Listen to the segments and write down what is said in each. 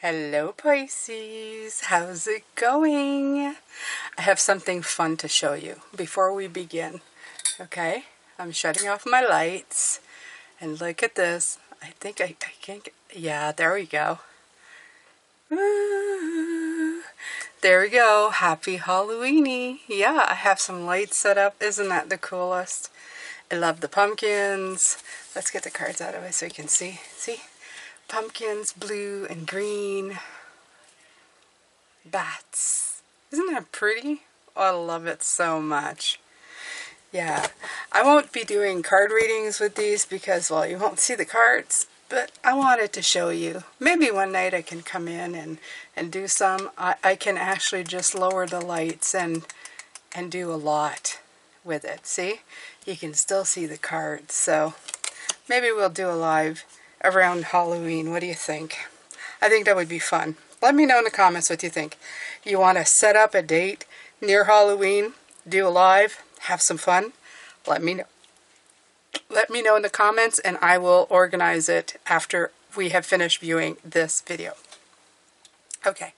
Hello Pisces, how's it going? I have something fun to show you before we begin. Okay, I'm shutting off my lights and look at this. I think I can't get, yeah, there we go. Ooh, there we go. Happy Halloweeny. Yeah, I have some lights set up. Isn't that the coolest? I love the pumpkins. Let's get the cards out of it so you can see. See? Pumpkins, blue and green. Bats. Isn't that pretty? Oh, I love it so much. Yeah, I won't be doing card readings with these because, well, you won't see the cards, but I wanted to show you. Maybe one night I can come in and do some. I can actually just lower the lights and do a lot with it. See? You can still see the cards, so maybe we'll do a live around Halloween. What do you think? I think that would be fun. Let me know in the comments what you think. You want to set up a date near Halloween, do a live, have some fun? Let me know. Let me know in the comments and I will organize it after we have finished viewing this video. Okay,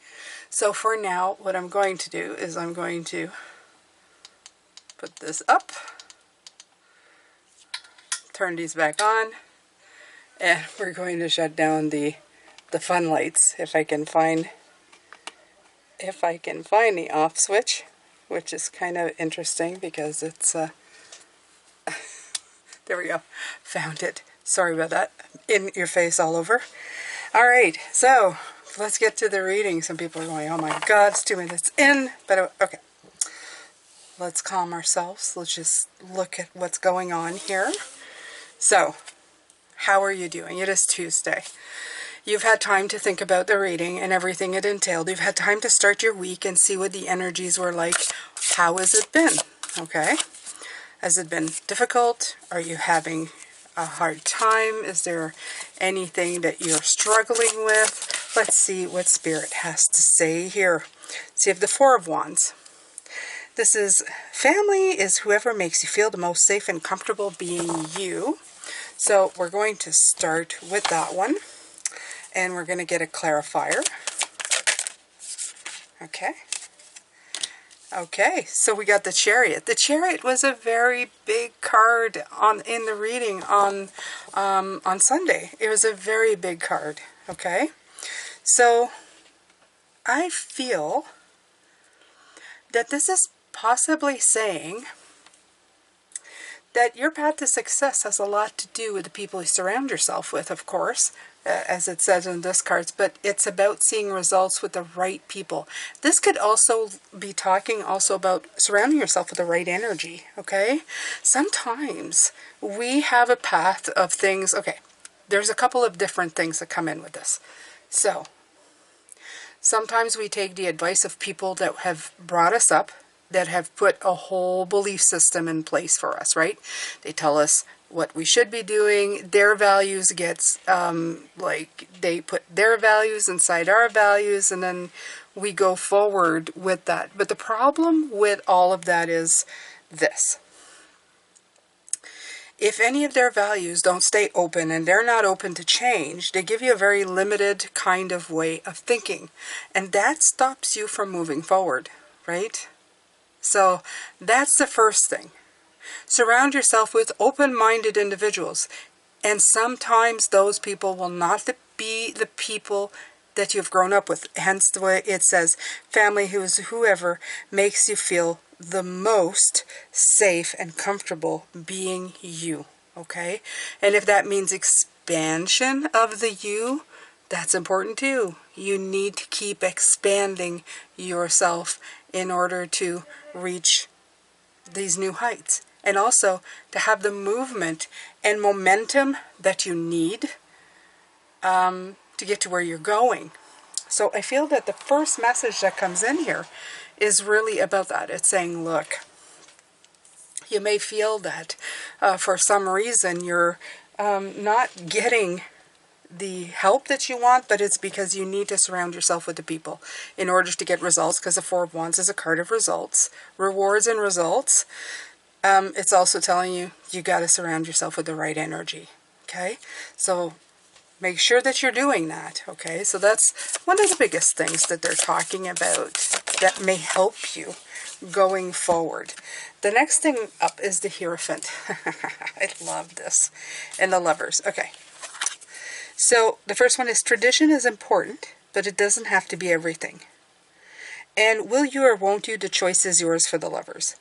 so for now, what I'm going to do is I'm going to put this up, turn these back on, and we're going to shut down the fun lights if I can find the off switch, which is kind of interesting because it's there we go, found it. Sorry about that, in your face all over. All right, so let's get to the reading. Some people are going, oh my god, it's 2 minutes in, but okay, let's calm ourselves. Let's just look at what's going on here. So how are you doing? It is Tuesday. You've had time to think about the reading and everything it entailed. You've had time to start your week and see what the energies were like. How has it been? Okay. Has it been difficult? Are you having a hard time? Is there anything that you're struggling with? Let's see what Spirit has to say here. See, if the Four of Wands. This is family is whoever makes you feel the most safe and comfortable being you. So we're going to start with that one. And we're going to get a clarifier. Okay. Okay, so we got the Chariot. The Chariot was a very big card in the reading on Sunday. It was a very big card. Okay. So I feel that this is possibly saying that your path to success has a lot to do with the people you surround yourself with, of course, as it says in this cards, but it's about seeing results with the right people. This could also be talking also about surrounding yourself with the right energy, okay? Sometimes we have a path of things, okay, there's a couple of different things that come in with this. So, sometimes we take the advice of people that have brought us up, that have put a whole belief system in place for us, right? They tell us what we should be doing. Their values gets, like, they put their values inside our values, and then we go forward with that. But the problem with all of that is this. If any of their values don't stay open and they're not open to change, they give you a very limited kind of way of thinking. And that stops you from moving forward, right? So that's the first thing. Surround yourself with open-minded individuals. And sometimes those people will not be the people that you've grown up with. Hence the way it says, family who is whoever makes you feel the most safe and comfortable being you. Okay? And if that means expansion of the you, that's important too. You need to keep expanding yourself in order to reach these new heights. And also to have the movement and momentum that you need to get to where you're going. So I feel that the first message that comes in here is really about that. It's saying, look, you may feel that for some reason you're not getting the help that you want, but it's because you need to surround yourself with the people in order to get results, because the Four of Wands is a card of results, rewards and results. It's also telling you, you got to surround yourself with the right energy. Okay, so Make sure that you're doing that, okay? So that's one of the biggest things that they're talking about that may help you going forward. The next thing up is the Hierophant. I love this. And the Lovers. Okay. So the first one is tradition is important, but it doesn't have to be everything. And will you or won't you, the choice is yours for the Lovers.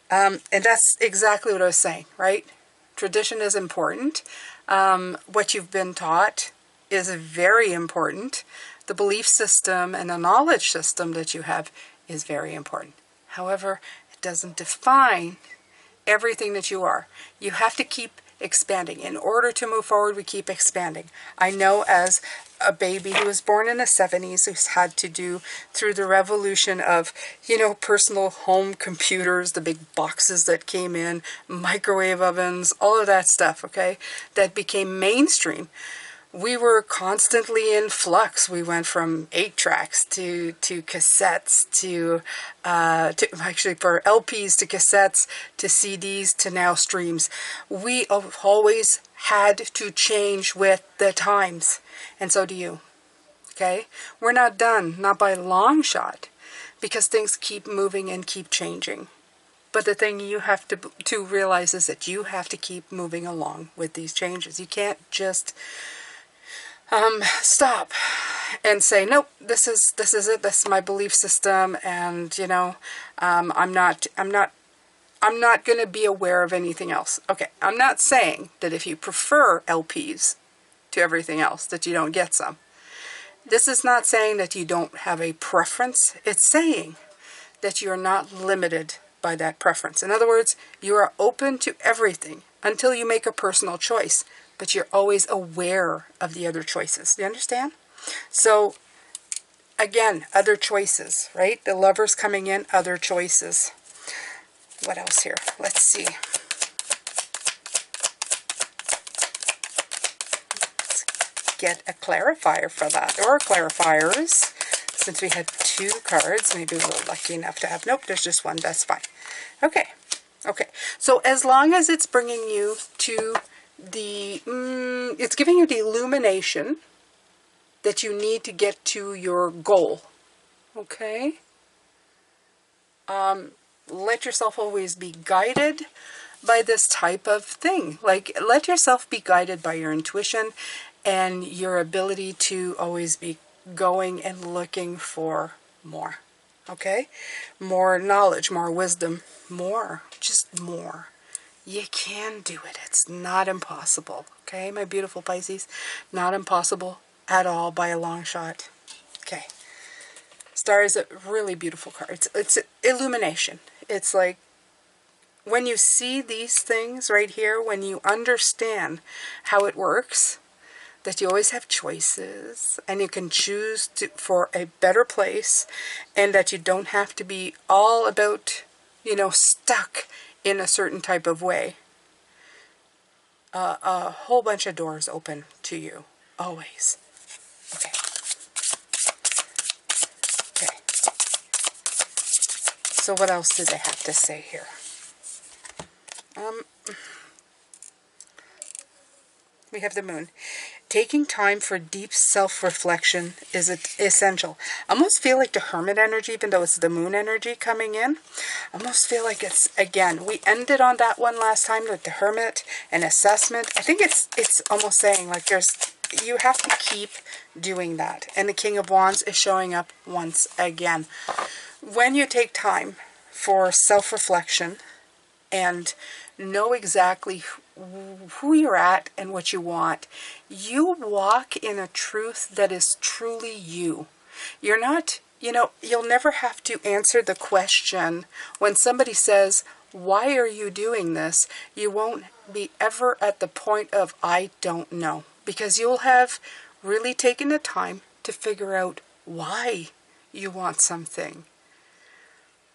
And that's exactly what I was saying, right? Tradition is important. What you've been taught is very important. The belief system and the knowledge system that you have is very important. However, it doesn't define everything that you are. You have to keep expanding. In order to move forward, we keep expanding. I know as a baby who was born in the 70s, who's had to do through the revolution of, personal home computers, the big boxes that came in, microwave ovens, all of that stuff, okay, that became mainstream. We were constantly in flux. We went from 8 tracks to cassettes to actually for LPs to cassettes to CDs to now streams. We have always had to change with the times, and so do you. Okay, we're not done, not by a long shot, because things keep moving and keep changing. But the thing you have to realize is that you have to keep moving along with these changes. You can't just stop and say, nope, this is it, this is my belief system, and I'm not going to be aware of anything else. Okay, I'm not saying that if you prefer LPs to everything else that you don't get some. This is not saying that you don't have a preference. It's saying that you're not limited by that preference. In other words, you are open to everything until you make a personal choice, but you're always aware of the other choices. Do you understand? So, again, other choices, right? The Lovers coming in, other choices. What else here? Let's see. Let's get a clarifier for that, or clarifiers. Since we had 2 cards, maybe we're lucky enough to have, nope, there's just one, that's fine. Okay, so as long as it's bringing you to it's giving you the illumination that you need to get to your goal, okay? Let yourself always be guided by this type of thing. Like, let yourself be guided by your intuition and your ability to always be going and looking for more, okay? More knowledge, more wisdom, more, just more. You can do it. It's not impossible. Okay, my beautiful Pisces? Not impossible at all by a long shot. Okay. Star is a really beautiful card. It's illumination. It's like when you see these things right here, when you understand how it works, that you always have choices and you can choose for a better place, and that you don't have to be all about, stuck in a certain type of way. A whole bunch of doors open to you, always. Okay. So what else did they have to say here? We have the Moon. Taking time for deep self-reflection is essential. I almost feel like the Hermit energy, even though it's the Moon energy coming in. I almost feel like it's, again, we ended on that one last time with the Hermit and assessment. I think it's almost saying like you have to keep doing that. And the King of Wands is showing up once again. When you take time for self-reflection and know exactly who you're at and what you want, you walk in a truth that is truly you. You're not, you'll never have to answer the question when somebody says, why are you doing this? You won't be ever at the point of, I don't know. Because you'll have really taken the time to figure out why you want something.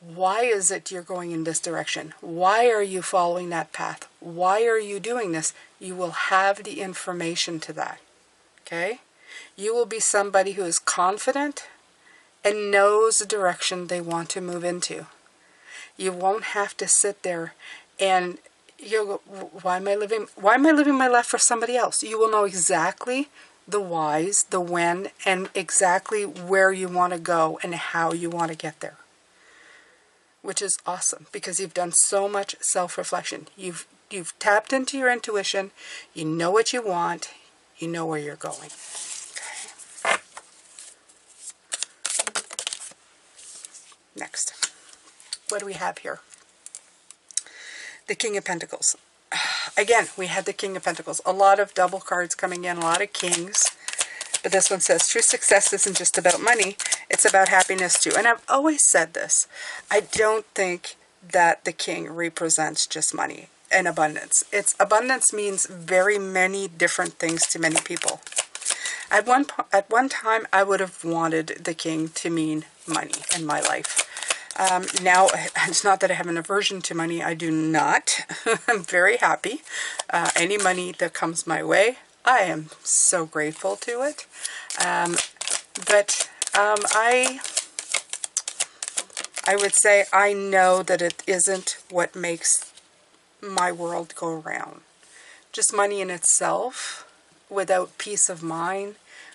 Why is it you're going in this direction? Why are you following that path? Why are you doing this? You will have the information to that. Okay? You will be somebody who is confident and knows the direction they want to move into. You won't have to sit there and you'll go, why am I living my life for somebody else? You will know exactly the whys, the when, and exactly where you want to go and how you want to get there. Which is awesome, because you've done so much self-reflection. You've tapped into your intuition. You know what you want. You know where you're going. Okay. Next. What do we have here? The King of Pentacles. Again, we had the King of Pentacles. A lot of double cards coming in, a lot of kings. But this one says, true success isn't just about money, it's about happiness too. And I've always said this. I don't think that the king represents just money and abundance. Abundance means very many different things to many people. At one time, I would have wanted the king to mean money in my life. Now, it's not that I have an aversion to money. I do not. I'm very happy. Any money that comes my way, I am so grateful to it. But I would say I know that it isn't what makes my world go around. Just money in itself, without peace of mind,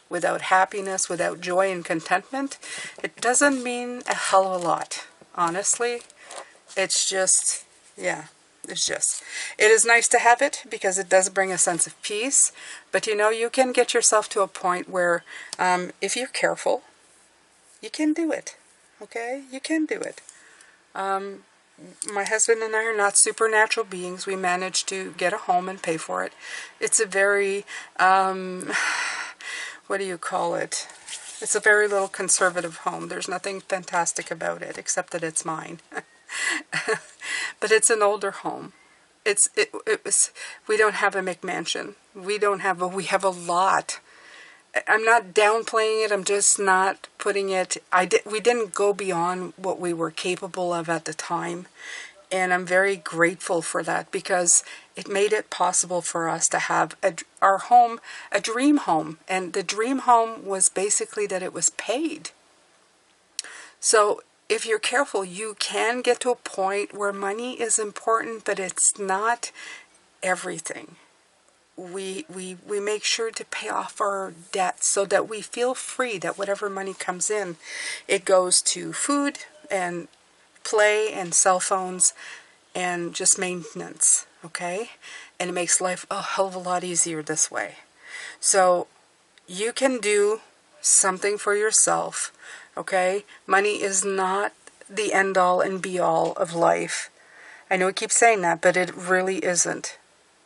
without happiness, without joy and contentment, it doesn't mean a hell of a lot. Honestly, it's just, yeah, it's just. It is nice to have it because it does bring a sense of peace. But you know, you can get yourself to a point where if you're careful, you can do it. Okay? You can do it. My husband and I are not supernatural beings. We managed to get a home and pay for it. It's a very, what do you call it? It's a very little conservative home. There's nothing fantastic about it except that it's mine. But it's an older home. We don't have a McMansion. We have a lot. I'm not downplaying it. I'm just not putting it. We didn't go beyond what we were capable of at the time. And I'm very grateful for that, because it made it possible for us to have our home, a dream home. And the dream home was basically that it was paid. So if you're careful, you can get to a point where money is important, but it's not everything. We make sure to pay off our debts so that we feel free, that whatever money comes in, it goes to food and play and cell phones and just maintenance, okay? And it makes life a hell of a lot easier this way. So you can do something for yourself, okay? Money is not the end-all and be-all of life. I know I keep saying that, but it really isn't.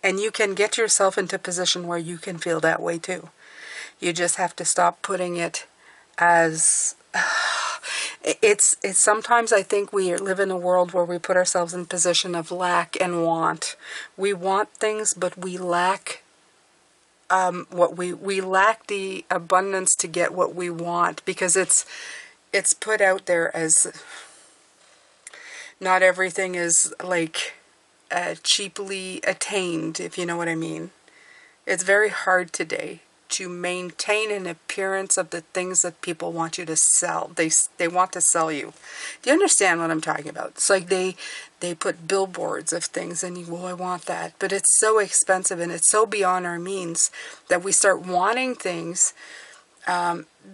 And you can get yourself into a position where you can feel that way too. You just have to stop putting it as... It's sometimes I think we live in a world where we put ourselves in a position of lack and want. We want things, but we lack we lack the abundance to get what we want, because it's put out there as not everything is like cheaply attained, if you know what I mean. It's very hard today to maintain an appearance of the things that people want you to sell. They want to sell you. Do you understand what I'm talking about? It's like they put billboards of things and you go, oh, I want that. But it's so expensive and it's so beyond our means that we start wanting things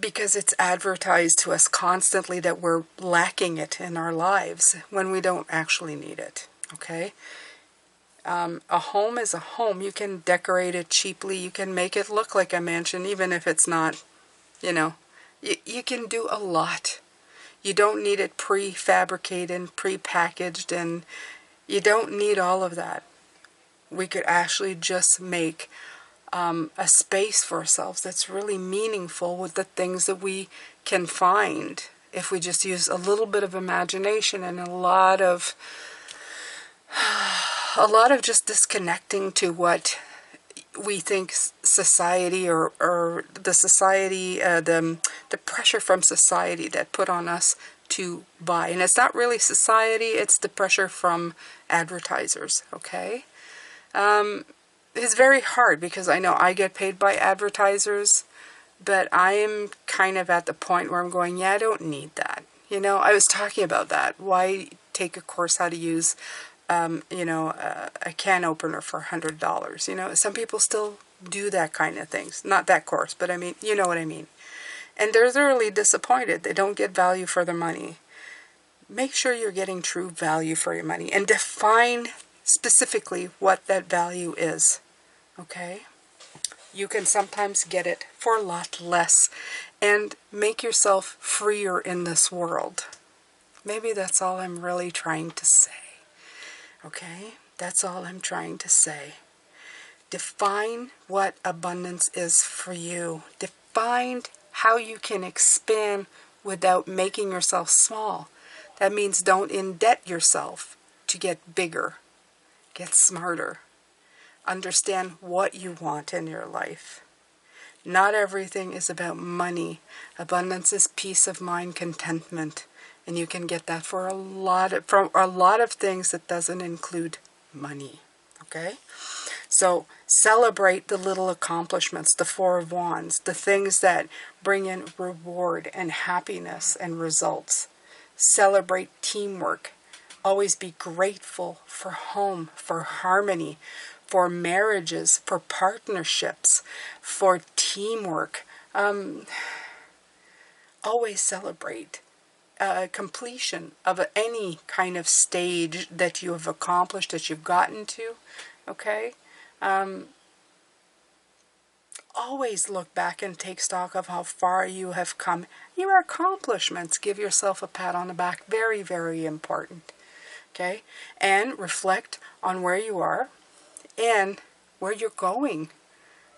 because it's advertised to us constantly that we're lacking it in our lives when we don't actually need it. Okay? A home is a home. You can decorate it cheaply. You can make it look like a mansion, even if it's not, you know. You can do a lot. You don't need it prefabricated and prepackaged, and you don't need all of that. We could actually just make a space for ourselves that's really meaningful with the things that we can find if we just use a little bit of imagination and a lot of just disconnecting to what we think society or the society, the pressure from society that put on us to buy. And it's not really society, it's the pressure from advertisers, okay? It's very hard because I know I get paid by advertisers, but I am kind of at the point where I'm going, yeah, I don't need that. You know, I was talking about that. Why take a course how to use a can opener for $100. You know, some people still do that kind of things. Not that course, but I mean, you know what I mean. And they're thoroughly disappointed. They don't get value for their money. Make sure you're getting true value for your money and define specifically what that value is. Okay? You can sometimes get it for a lot less and make yourself freer in this world. Maybe that's all I'm really trying to say. Okay? That's all I'm trying to say. Define what abundance is for you. Define how you can expand without making yourself small. That means don't indebt yourself to get bigger. Get smarter. Understand what you want in your life. Not everything is about money. Abundance is peace of mind, contentment. And you can get that from a lot of things that doesn't include money. Okay? So celebrate the little accomplishments, the Four of Wands, the things that bring in reward and happiness and results. Celebrate teamwork. Always be grateful for home, for harmony, for marriages, for partnerships, for teamwork. Always celebrate completion of any kind of stage that you have accomplished, that you've gotten to. Okay? Always look back and take stock of how far you have come. Your accomplishments. Give yourself a pat on the back. Very, very important. Okay? And reflect on where you are and where you're going.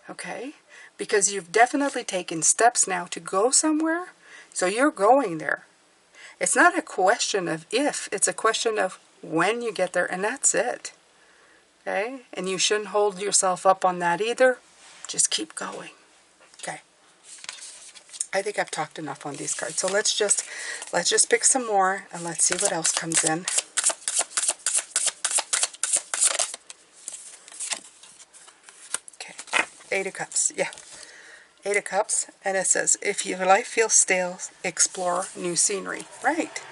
Okay? Because you've definitely taken steps now to go somewhere. So you're going there. It's not a question of if. It's a question of when you get there. And that's it. Okay? And you shouldn't hold yourself up on that either. Just keep going. Okay. I think I've talked enough on these cards. So let's just pick some more and let's see what else comes in. Okay. Eight of Cups. Yeah. Eight of Cups. And it says, if your life feels stale, explore new scenery. Right.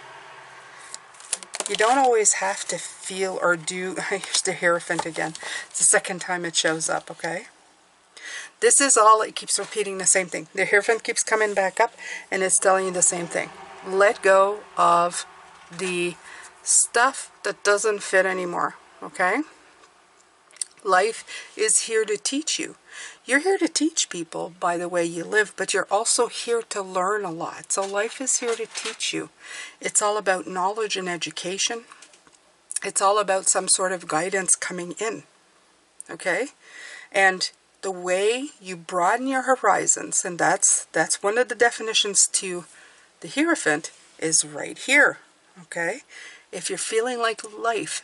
You don't always have to feel or do. Here's the Hierophant again. It's the second time it shows up, okay? This is all, it keeps repeating the same thing. The Hierophant keeps coming back up, and it's telling you the same thing. Let go of the stuff that doesn't fit anymore, okay? Life is here to teach you. You're here to teach people by the way you live, but you're also here to learn a lot. So life is here to teach you. It's all about knowledge and education. It's all about some sort of guidance coming in. Okay? And the way you broaden your horizons, and that's one of the definitions to the Hierophant, is right here. Okay? If you're feeling like life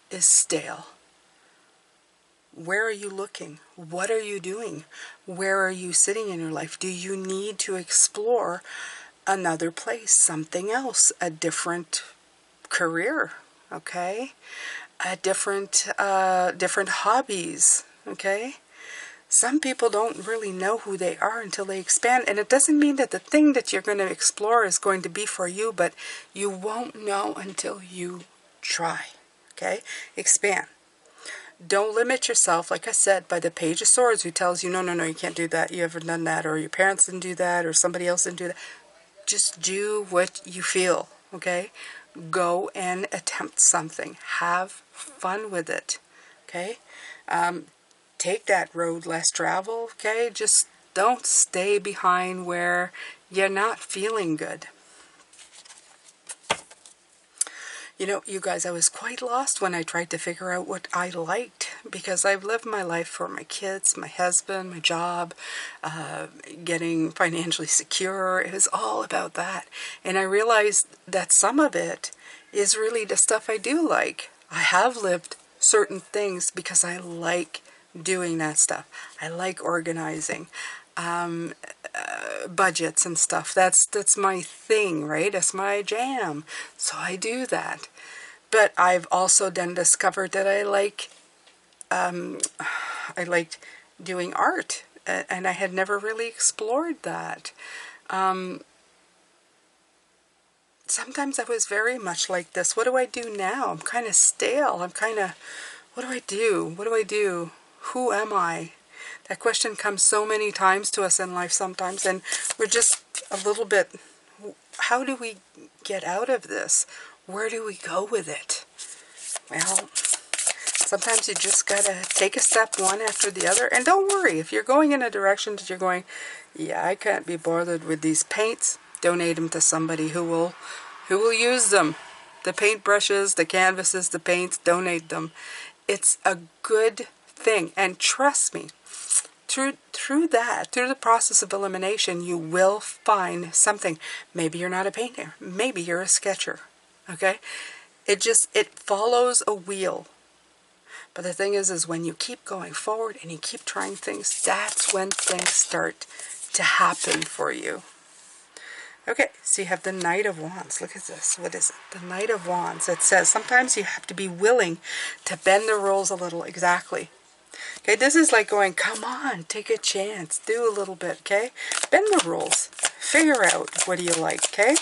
is stale, where are you looking? What are you doing? Where are you sitting in your life? Do you need to explore another place, something else, a different career, okay? A different hobbies, okay? Some people don't really know who they are until they expand, and it doesn't mean that the thing that you're going to explore is going to be for you, but you won't know until you try, okay? Expand. Don't limit yourself, like I said, by the Page of Swords who tells you, no, you can't do that, you haven't done that, or your parents didn't do that, or somebody else didn't do that. Just do what you feel, okay? Go and attempt something. Have fun with it, okay? Take that road less traveled, okay? Just don't stay behind where you're not feeling good. You know, you guys, I was quite lost when I tried to figure out what I liked, because I've lived my life for my kids, my husband, my job, getting financially secure. It was all about that. And I realized that some of it is really the stuff I do like. I have lived certain things because I like doing that stuff. I like organizing. Budgets and stuff. That's my thing, right? That's my jam. So I do that. But I've also then discovered that I liked doing art, and I had never really explored that. Sometimes I was very much like this. What do I do now? I'm kind of stale. I'm kind of, what do I do? What do I do? Who am I? That question comes so many times to us in life sometimes, and we're just a little bit, how do we get out of this? Where do we go with it? Well, sometimes you just gotta take a step one after the other. And don't worry, if you're going in a direction that you're going, yeah, I can't be bothered with these paints, donate them to somebody who will use them. The paint brushes, the canvases, the paints, donate them. It's a good thing. And trust me, through the process of elimination, you will find something. Maybe you're not a painter. Maybe you're a sketcher. Okay? It follows a wheel. But the thing is when you keep going forward and you keep trying things, that's when things start to happen for you. Okay, so you have the Knight of Wands. Look at this. What is it? The Knight of Wands. It says sometimes you have to be willing to bend the rules a little. Exactly. Okay, this is like going, come on, take a chance. Do a little bit, okay? Bend the rules. Figure out what do you like, okay?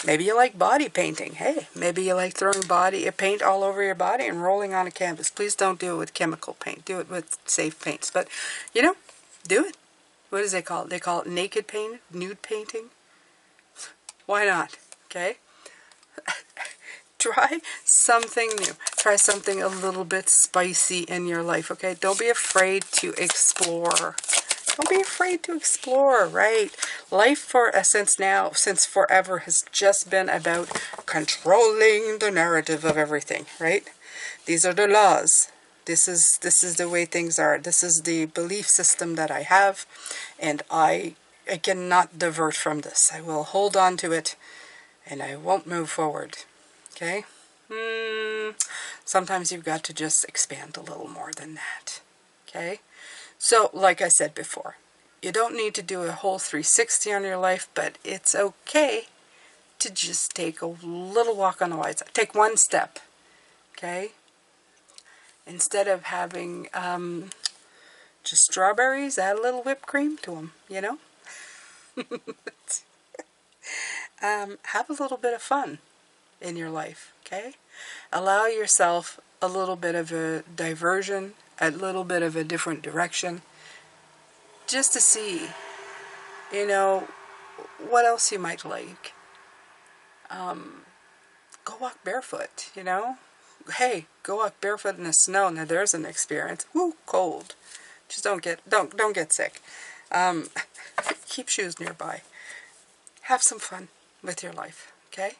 Maybe you like body painting. Hey, maybe you like throwing paint all over your body and rolling on a canvas. Please don't do it with chemical paint. Do it with safe paints. But, you know, do it. What does they call it? They call it naked paint, nude painting. Why not? Okay? Try something new. Try something a little bit spicy in your life, okay? Don't be afraid to explore. Don't be afraid to explore, right? Life since forever has just been about controlling the narrative of everything, right? These are the laws. This is the way things are. This is the belief system that I have, and I cannot divert from this. I will hold on to it, and I won't move forward. Okay? Sometimes you've got to just expand a little more than that. Okay? So, like I said before, you don't need to do a whole 360 on your life, but it's okay to just take a little walk on the wide side. Take one step. Okay? Instead of having just strawberries, add a little whipped cream to them, you know? Have a little bit of fun in your life, okay? Allow yourself a little bit of a diversion, a little bit of a different direction, just to see, you know, what else you might like. Go walk barefoot, you know? Hey, go walk barefoot in the snow. Now there's an experience. Woo, cold. Just don't get sick. Keep shoes nearby. Have some fun with your life, okay?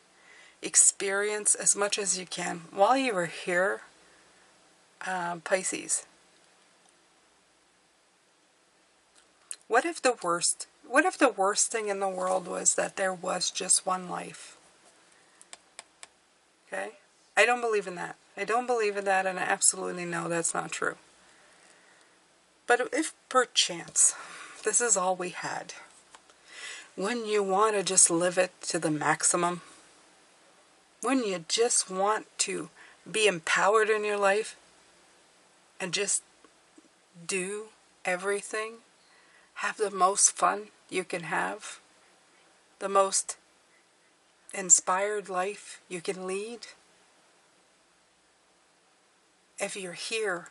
Experience as much as you can. While you were here, Pisces, what if the worst thing in the world was that there was just one life? Okay? I don't believe in that. I don't believe in that, and I absolutely know that's not true. But if perchance this is all we had, wouldn't you want to just live it to the maximum? Wouldn't you just want to be empowered in your life and just do everything? Have the most fun you can have? The most inspired life you can lead? If you're here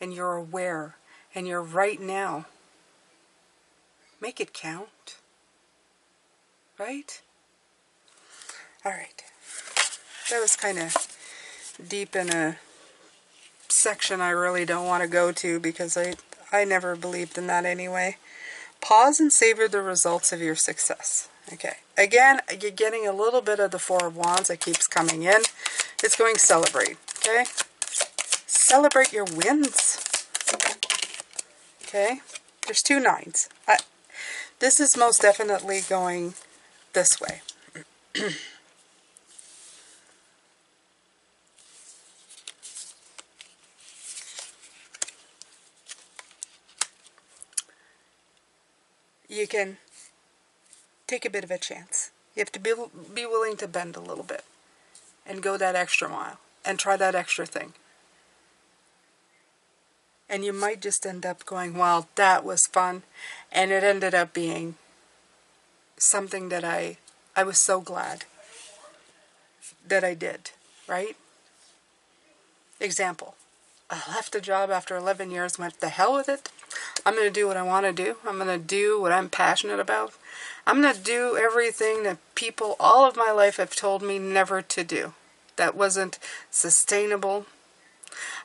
and you're aware and you're right now, make it count. Right? Alright. That was kind of deep in a section I really don't want to go to because I never believed in that anyway. Pause and savor the results of your success. Okay. Again, you're getting a little bit of the Four of Wands that keeps coming in. It's going celebrate. Okay? Celebrate your wins. Okay? There's 2 nines. This is most definitely going this way. You can take a bit of a chance. You have to be willing to bend a little bit and go that extra mile and try that extra thing. And you might just end up going, well, that was fun. And it ended up being something that I was so glad that I did, right? Example, I left a job after 11 years, went to hell with it. I'm going to do what I want to do. I'm going to do what I'm passionate about. I'm going to do everything that people all of my life have told me never to do. That wasn't sustainable.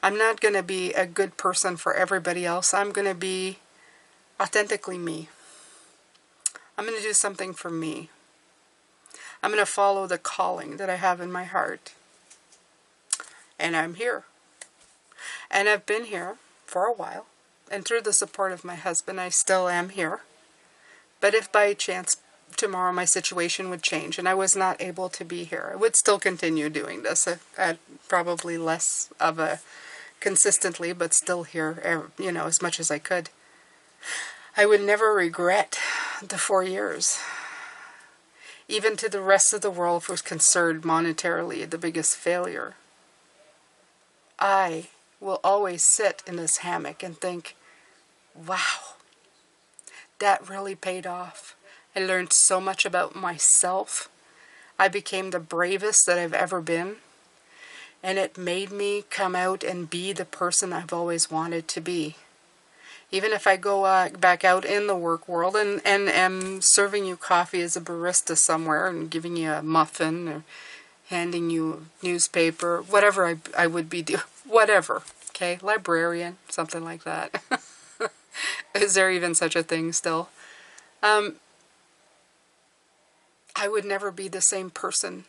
I'm not going to be a good person for everybody else. I'm going to be authentically me. I'm going to do something for me. I'm going to follow the calling that I have in my heart. And I'm here. And I've been here for a while. And through the support of my husband, I still am here. But if by chance tomorrow my situation would change and I was not able to be here, I would still continue doing this at probably less of a consistently, but still here, you know, as much as I could. I would never regret the 4 years. Even to the rest of the world, if it was considered monetarily the biggest failure, I will always sit in this hammock and think, wow, that really paid off. I learned so much about myself. I became the bravest that I've ever been. And it made me come out and be the person I've always wanted to be. Even if I go back out in the work world and am serving you coffee as a barista somewhere and giving you a muffin or handing you a newspaper, whatever I would be doing, whatever, okay, librarian, something like that. Is there even such a thing still? I would never be the same person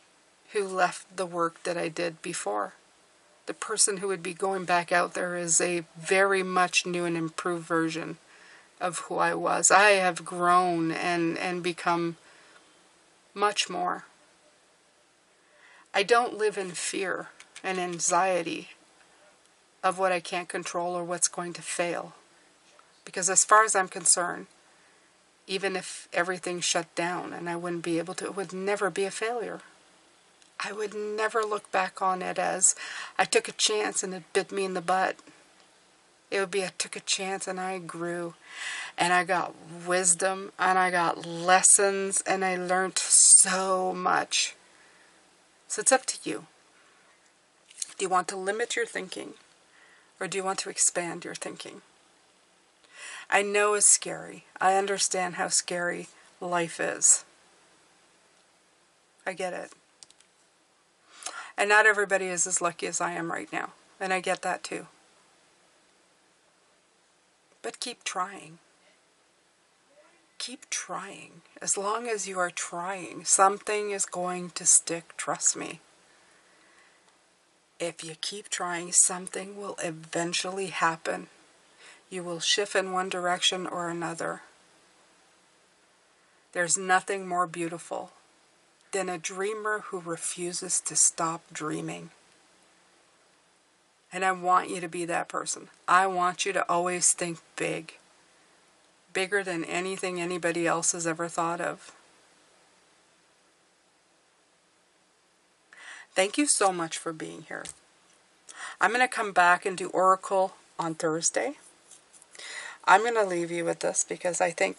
who left the work that I did before. The person who would be going back out there is a very much new and improved version of who I was. I have grown and become much more. I don't live in fear and anxiety of what I can't control or what's going to fail. Because as far as I'm concerned, even if everything shut down and I wouldn't be able to, it would never be a failure. I would never look back on it as I took a chance and it bit me in the butt. It would be I took a chance and I grew and I got wisdom and I got lessons and I learned so much. So it's up to you. Do you want to limit your thinking or do you want to expand your thinking? I know it's scary. I understand how scary life is. I get it. And not everybody is as lucky as I am right now. And I get that too. But keep trying. Keep trying. As long as you are trying, something is going to stick, trust me. If you keep trying, something will eventually happen. You will shift in one direction or another. There's nothing more beautiful than a dreamer who refuses to stop dreaming. And I want you to be that person. I want you to always think big. Bigger than anything anybody else has ever thought of. Thank you so much for being here. I'm going to come back and do Oracle on Thursday. I'm going to leave you with this because I think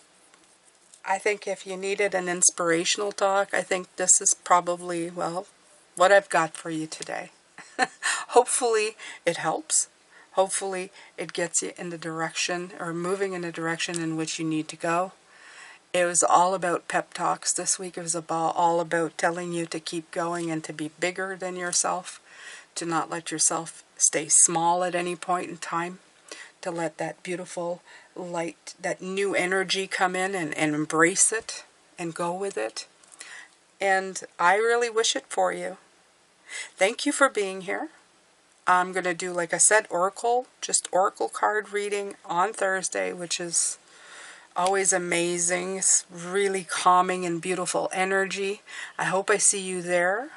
if you needed an inspirational talk, I think this is probably, well, what I've got for you today. Hopefully it helps. Hopefully it gets you in the direction or moving in the direction in which you need to go. It was all about pep talks this week. It was all about telling you to keep going and to be bigger than yourself, to not let yourself stay small at any point in time, to let that beautiful light, that new energy come in and embrace it and go with it. And I really wish it for you. Thank you for being here. I'm going to do, like I said, Oracle, just Oracle card reading on Thursday, which is always amazing. It's really calming and beautiful energy. I hope I see you there.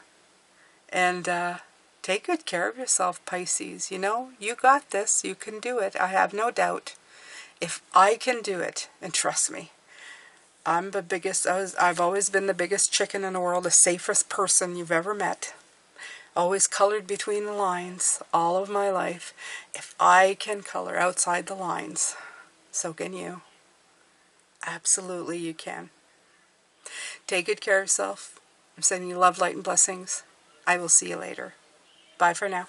And take good care of yourself, Pisces. You know, you got this. You can do it. I have no doubt. If I can do it, and trust me, I'm the biggest, I've always been the biggest chicken in the world, the safest person you've ever met. Always colored between the lines all of my life. If I can color outside the lines, so can you. Absolutely you can. Take good care of yourself. I'm sending you love, light, and blessings. I will see you later. Bye for now.